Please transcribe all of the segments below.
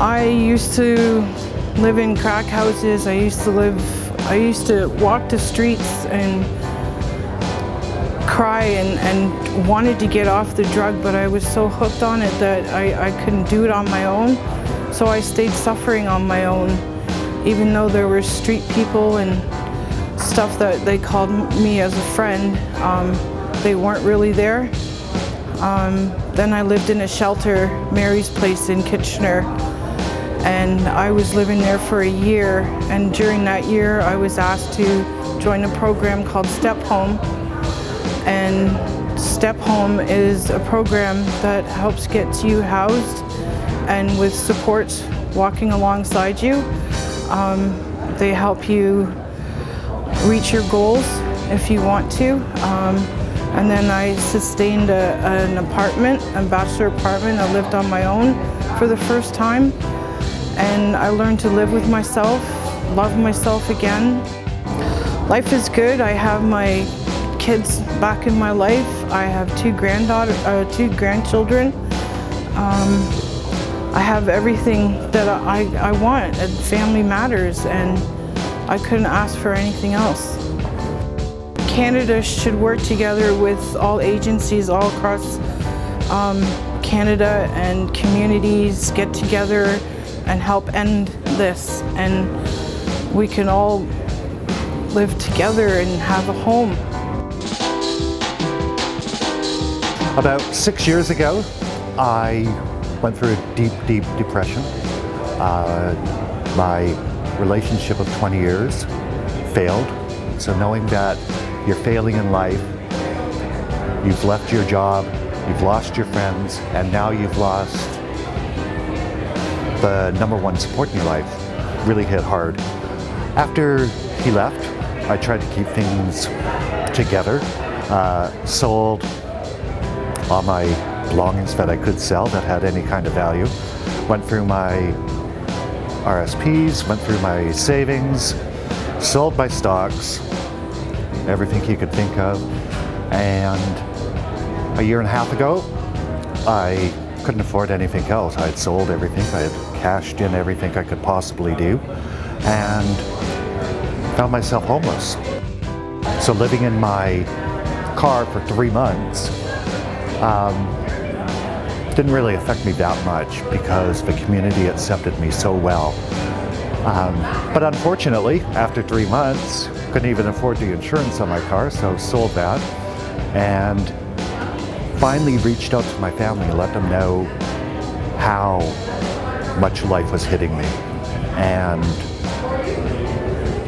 I used to live in crack houses. I used to walk the streets and cry and wanted to get off the drug, but I was so hooked on it that I couldn't do it on my own. So I stayed suffering on my own, even though there were street people and stuff that they called me as a friend. They weren't really there. Then I lived in a shelter, Mary's Place in Kitchener, and I was living there for a year. And during that year, I was asked to join a program called Step Home. And Step Home is a program that helps get you housed and with support walking alongside you. They help you reach your goals if you want to. And then I sustained an apartment, a bachelor apartment. I lived on my own for the first time. And I learned to live with myself, love myself again. Life is good. I have my kids back in my life. I have two grandchildren. I have everything that I want, and family matters, and I couldn't ask for anything else. Canada should work together with all agencies all across Canada, and communities get together and help end this, and we can all live together and have a home. About 6 years ago, I went through a deep, deep depression. My relationship of 20 years failed. So knowing that you're failing in life, you've left your job, you've lost your friends, and now you've lost the number one support in your life, really hit hard. After he left, I tried to keep things together, sold all my belongings that I could sell that had any kind of value, went through my RSPs, went through my savings, sold my stocks, everything you could think of. And a year and a half ago, I couldn't afford anything else. I had sold everything, I had cashed in everything I could possibly do, and found myself homeless. So living in my car for 3 months didn't really affect me that much because the community accepted me so well. But unfortunately, after 3 months, couldn't even afford the insurance on my car, so sold that, and finally reached out to my family and let them know how much life was hitting me. And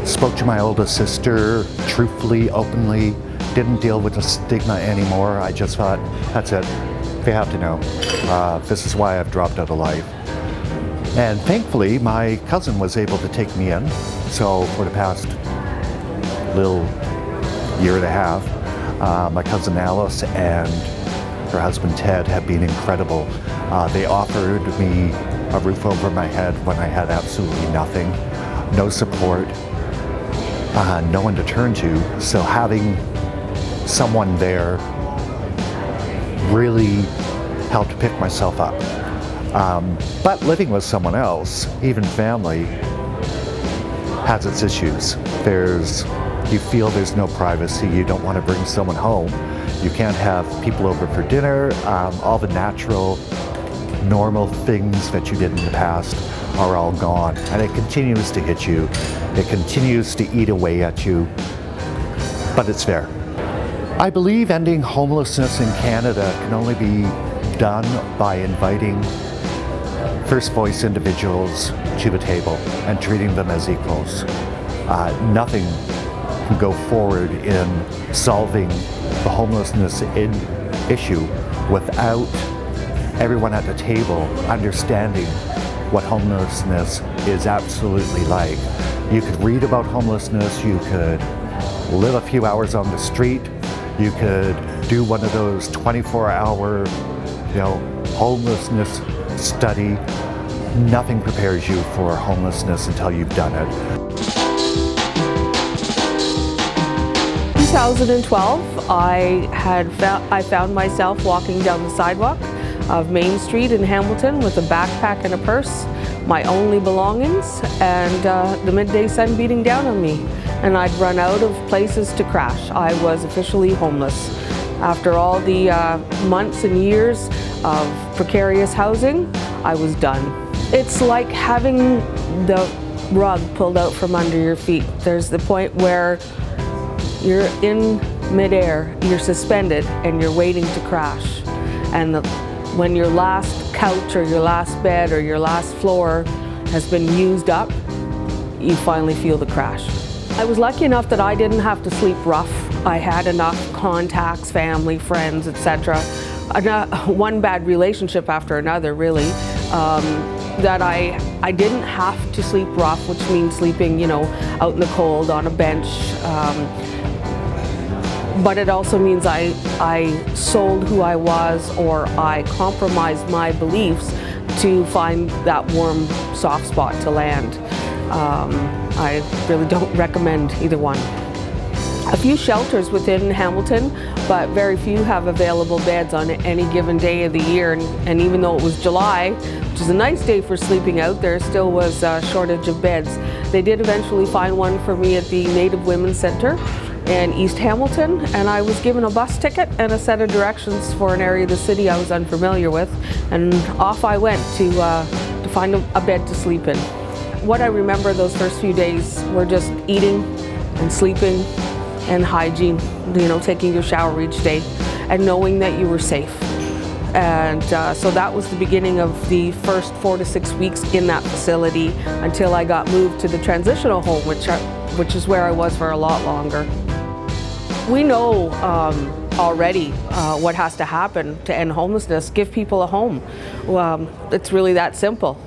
spoke to my oldest sister truthfully, openly, didn't deal with the stigma anymore. I just thought, that's it. They have to know. This is why I've dropped out of life. And thankfully, my cousin was able to take me in. So for the past little year and a half, my cousin Alice and her husband Ted have been incredible. They offered me a roof over my head when I had absolutely nothing, no support, no one to turn to. So having someone there really helped pick myself up. But living with someone else, even family, has its issues. You feel there's no privacy, you don't want to bring someone home, you can't have people over for dinner, all the natural, normal things that you did in the past are all gone, and it continues to hit you, it continues to eat away at you, but it's there. I believe ending homelessness in Canada can only be done by inviting first voice individuals to the table and treating them as equals. Nothing can go forward in solving the homelessness issue without everyone at the table understanding what homelessness is absolutely like. You could read about homelessness, you could live a few hours on the street, you could do one of those 24-hour, homelessness study. Nothing prepares you for homelessness until you've done it. 2012, I found myself walking down the sidewalk. of Main Street in Hamilton with a backpack and a purse, my only belongings, and the midday sun beating down on me. And I'd run out of places to crash. I was officially homeless. After all the months and years of precarious housing, I was done. It's like having the rug pulled out from under your feet. There's the point where you're in midair, you're suspended, and you're waiting to crash. And when your last couch or your last bed or your last floor has been used up, you finally feel the crash. I was lucky enough that I didn't have to sleep rough. I had enough contacts, family, friends, etc. One bad relationship after another, really, that I didn't have to sleep rough, which means sleeping, out in the cold on a bench. But it also means I sold who I was, or I compromised my beliefs to find that warm, soft spot to land. I really don't recommend either one. A few shelters within Hamilton, but very few have available beds on any given day of the year. And even though it was July, which is a nice day for sleeping out, there still was a shortage of beds. They did eventually find one for me at the Native Women's Centre in East Hamilton, and I was given a bus ticket and a set of directions for an area of the city I was unfamiliar with, and off I went to find a bed to sleep in. What I remember those first few days were just eating and sleeping and hygiene, taking your shower each day and knowing that you were safe. And so that was the beginning of the first 4 to 6 weeks in that facility until I got moved to the transitional home, which is where I was for a lot longer. We know already what has to happen to end homelessness. Give people a home. It's really that simple.